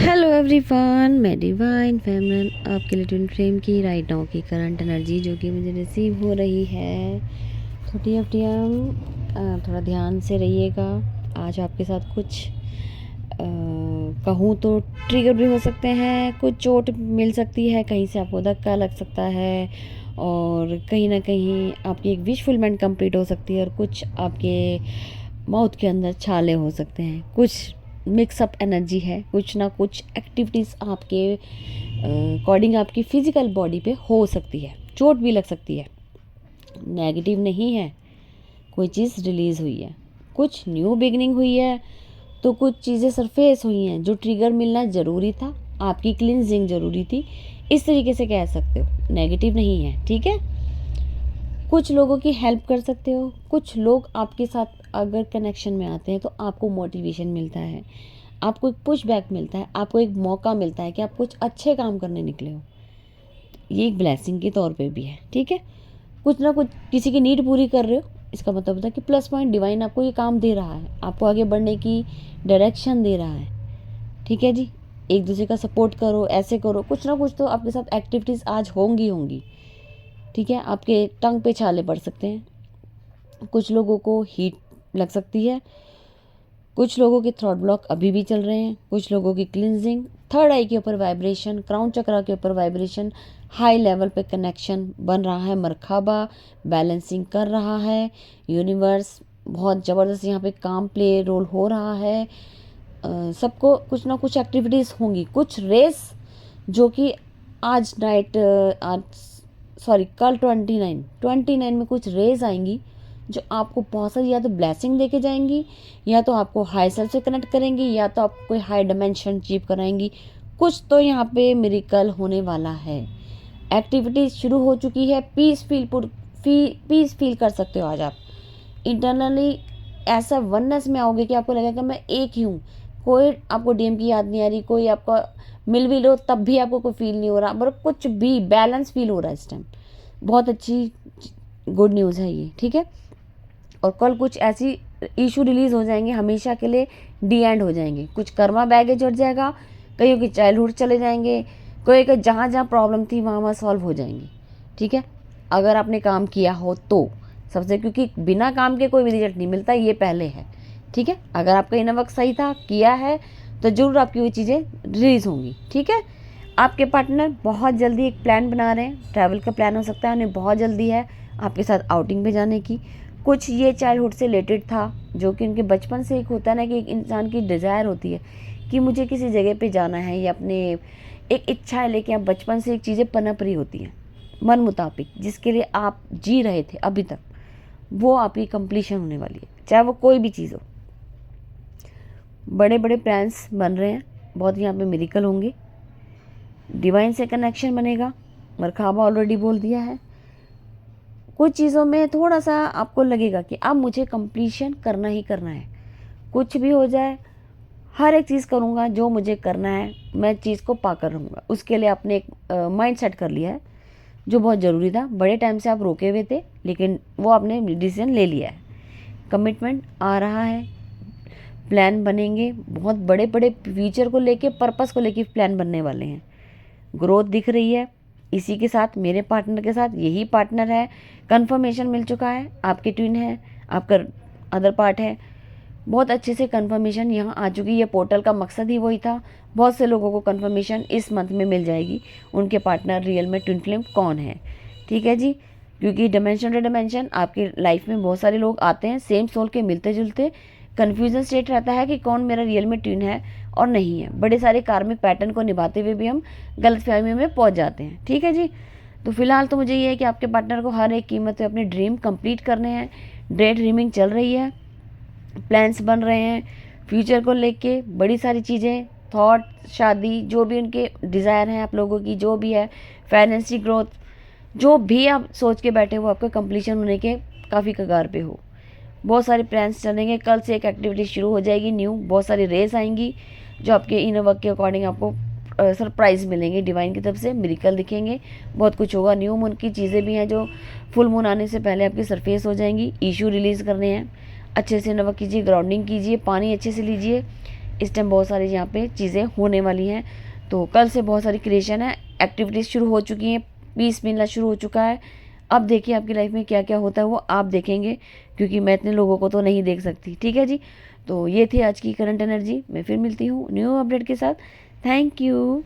Hello everyone, मैं divine फेमरन आपके लिए ट्विन फ्लेम की राइट नाउ की करंट एनर्जी जो कि मुझे रिसीव हो रही है। छोटी अपटियम थोड़ा ध्यान से रहिएगा। आज आपके साथ कुछ कहूँ तो ट्रिगर भी हो सकते हैं, कुछ चोट मिल सकती है, कहीं से आपको धक्का लग सकता है और कहीं ना कहीं आपकी एक विश फुलमेंट कंप्लीट हो सकती है और कुछ आपके माउथ के अंदर छाले हो सकते हैं। कुछ मिक्सअप एनर्जी है, कुछ ना कुछ एक्टिविटीज़ आपके अकॉर्डिंग आपकी फिजिकल बॉडी पे हो सकती है, चोट भी लग सकती है। नेगेटिव नहीं है, कोई चीज़ रिलीज़ हुई है, कुछ न्यू बिगनिंग हुई है, तो कुछ चीज़ें सरफेस हुई हैं जो ट्रिगर मिलना ज़रूरी था, आपकी क्लिनजिंग ज़रूरी थी, इस तरीके से कह सकते हो। नेगेटिव नहीं है, ठीक है। कुछ लोगों की हेल्प कर सकते हो, कुछ लोग आपके साथ अगर कनेक्शन में आते हैं तो आपको मोटिवेशन मिलता है, आपको एक पुश बैक मिलता है, आपको एक मौका मिलता है कि आप कुछ अच्छे काम करने निकले हो। ये एक ब्लेसिंग के तौर पे भी है, ठीक है। कुछ ना कुछ किसी की नीड पूरी कर रहे हो, इसका मतलब होता है कि प्लस पॉइंट डिवाइन आपको ये काम दे रहा है, आपको आगे बढ़ने की डायरेक्शन दे रहा है, ठीक है जी। एक दूसरे का सपोर्ट करो, ऐसे करो, कुछ ना कुछ तो आपके साथ एक्टिविटीज़ आज होंगी, ठीक है। आपके टंग पे छाले पड़ सकते हैं, कुछ लोगों को हीट लग सकती है, कुछ लोगों के थ्रॉट ब्लॉक अभी भी चल रहे हैं, कुछ लोगों की क्लिनजिंग, थर्ड आई के ऊपर वाइब्रेशन, क्राउन चक्रा के ऊपर वाइब्रेशन, हाई लेवल पे कनेक्शन बन रहा है, मरखाबा बैलेंसिंग कर रहा है। यूनिवर्स बहुत ज़बरदस्त यहाँ पे काम प्ले रोल हो रहा है। सबको कुछ ना कुछ एक्टिविटीज़ होंगी, कुछ रेस जो कि आज नाइट आज सॉरी कल 29 में कुछ रेज आएंगी जो आपको बहुत सारी या तो ब्लेसिंग देके जाएंगी, या तो आपको हाई सेल्फ से कनेक्ट करेंगी, या तो आपको कोई हाई डायमेंशन अचीव कराएंगी। कुछ तो यहाँ पे मिरेकल होने वाला है। एक्टिविटी शुरू हो चुकी है। पीस फील कर सकते हो आज आप इंटरनली। ऐसा वननेस में आओगे कि आपको लगेगा मैं एक ही हूँ। कोई आपको डीएम की याद नहीं आ रही, कोई आपका मिल भी लो तब भी आपको कोई फील नहीं हो रहा, पर कुछ भी बैलेंस फील हो रहा है इस टाइम। बहुत अच्छी गुड न्यूज़ है ये, ठीक है। और कल कुछ ऐसी इशू रिलीज हो जाएंगे, हमेशा के लिए डी एंड हो जाएंगे। कुछ कर्मा बैगेज हट जाएगा, कईयों की चाइल्डहुड चले जाएंगे, कोई के जहाँ जहाँ प्रॉब्लम थी वहाँ वहाँ सॉल्व हो जाएंगी, ठीक है। अगर आपने काम किया हो तो सबसे, क्योंकि बिना काम के कोई भी रिजल्ट नहीं मिलता, ये पहले है, ठीक है। अगर आपका इनर वर्क सही था, किया है, तो ज़रूर आपकी वो चीज़ें रिलीज होंगी, ठीक है। आपके पार्टनर बहुत जल्दी एक प्लान बना रहे हैं, ट्रैवल का प्लान हो सकता है, उन्हें बहुत जल्दी है आपके साथ आउटिंग पे जाने की। कुछ ये चाइल्डहुड से रिलेटेड था, जो कि उनके बचपन से एक होता है ना कि एक इंसान की डिज़ायर होती है कि मुझे किसी जगह पे जाना है, या अपने एक इच्छा है लेके आप बचपन से एक चीज़ें पनप रही होती हैं मन मुताबिक, जिसके लिए आप जी रहे थे अभी तक, वो आपकी कंप्लीशन होने वाली है, चाहे वो कोई भी चीज़ हो। बड़े बड़े प्लान्स बन रहे हैं, बहुत यहाँ पे मिरेकल होंगे, डिवाइन से कनेक्शन बनेगा, मरखाबा ऑलरेडी बोल दिया है। कुछ चीज़ों में थोड़ा सा आपको लगेगा कि अब मुझे कंप्लीशन करना ही करना है, कुछ भी हो जाए हर एक चीज़ करूँगा जो मुझे करना है, मैं चीज़ को पा कर रहूँगा। उसके लिए आपने एक माइंड सेट कर लिया है जो बहुत ज़रूरी था। बड़े टाइम से आप रोके हुए थे, लेकिन वो आपने डिसीजन ले लिया है। कमिटमेंट आ रहा है, प्लान बनेंगे, बहुत बड़े बड़े फ्यूचर को लेके, पर्पस को लेके प्लान बनने वाले हैं। ग्रोथ दिख रही है। इसी के साथ मेरे पार्टनर के साथ यही पार्टनर है, कंफर्मेशन मिल चुका है, आपके ट्विन है, आपका अदर पार्ट है। बहुत अच्छे से कंफर्मेशन यहाँ आ चुकी है। पोर्टल का मकसद ही वही था। बहुत से लोगों को कंफर्मेशन इस मंथ में मिल जाएगी, उनके पार्टनर रियल में ट्विन फ्लेम कौन है, ठीक है जी। क्योंकि डिमेंशन टू डिमेंशन आपकी लाइफ में बहुत सारे लोग आते हैं, सेम सोल के मिलते जुलते। कन्फ्यूजन स्टेट रहता है कि कौन मेरा रियल में ट्विन है और नहीं है। बड़े सारे कार्मिक पैटर्न को निभाते हुए भी हम गलतफहमी में पहुंच जाते हैं, ठीक है जी। तो फिलहाल तो मुझे ये है कि आपके पार्टनर को हर एक कीमत पे अपने ड्रीम कंप्लीट करने हैं। डे ड्रीमिंग चल रही है, प्लान्स बन रहे हैं फ्यूचर को लेके, बड़ी सारी चीज़ें, थॉट, शादी, जो भी उनके डिज़ायर हैं आप लोगों की, जो भी है, फाइनेंशियल ग्रोथ, जो भी आप सोच के बैठे हो आपका कंप्लीशन होने के काफ़ी कगार पे हो। बहुत सारे प्लान्स चलेंगे। कल से एक एक्टिविटी शुरू हो जाएगी न्यू, बहुत सारी रेस आएंगी जो आपके इनर वर्क के अकॉर्डिंग आपको सरप्राइज़ मिलेंगे डिवाइन की तरफ से, मिरेकल दिखेंगे, बहुत कुछ होगा। न्यू मून की चीज़ें भी हैं जो फुल मून आने से पहले आपकी सरफेस हो जाएंगी। इशू रिलीज़ करने हैं, अच्छे से इनर वर्क कीजिए, ग्राउंडिंग कीजिए, पानी अच्छे से लीजिए, इस टाइम बहुत सारी यहाँ पे चीज़ें होने वाली हैं। तो कल से बहुत सारी क्रिएशन है, एक्टिविटीज़ शुरू हो चुकी हैं, पीस मिलना शुरू हो चुका है। अब देखिए आपकी लाइफ में क्या क्या होता है वो आप देखेंगे, क्योंकि मैं इतने लोगों को तो नहीं देख सकती। ठीक है जी, तो ये थी आज की करंट एनर्जी। मैं फिर मिलती हूँ न्यू अपडेट के साथ। Thank you.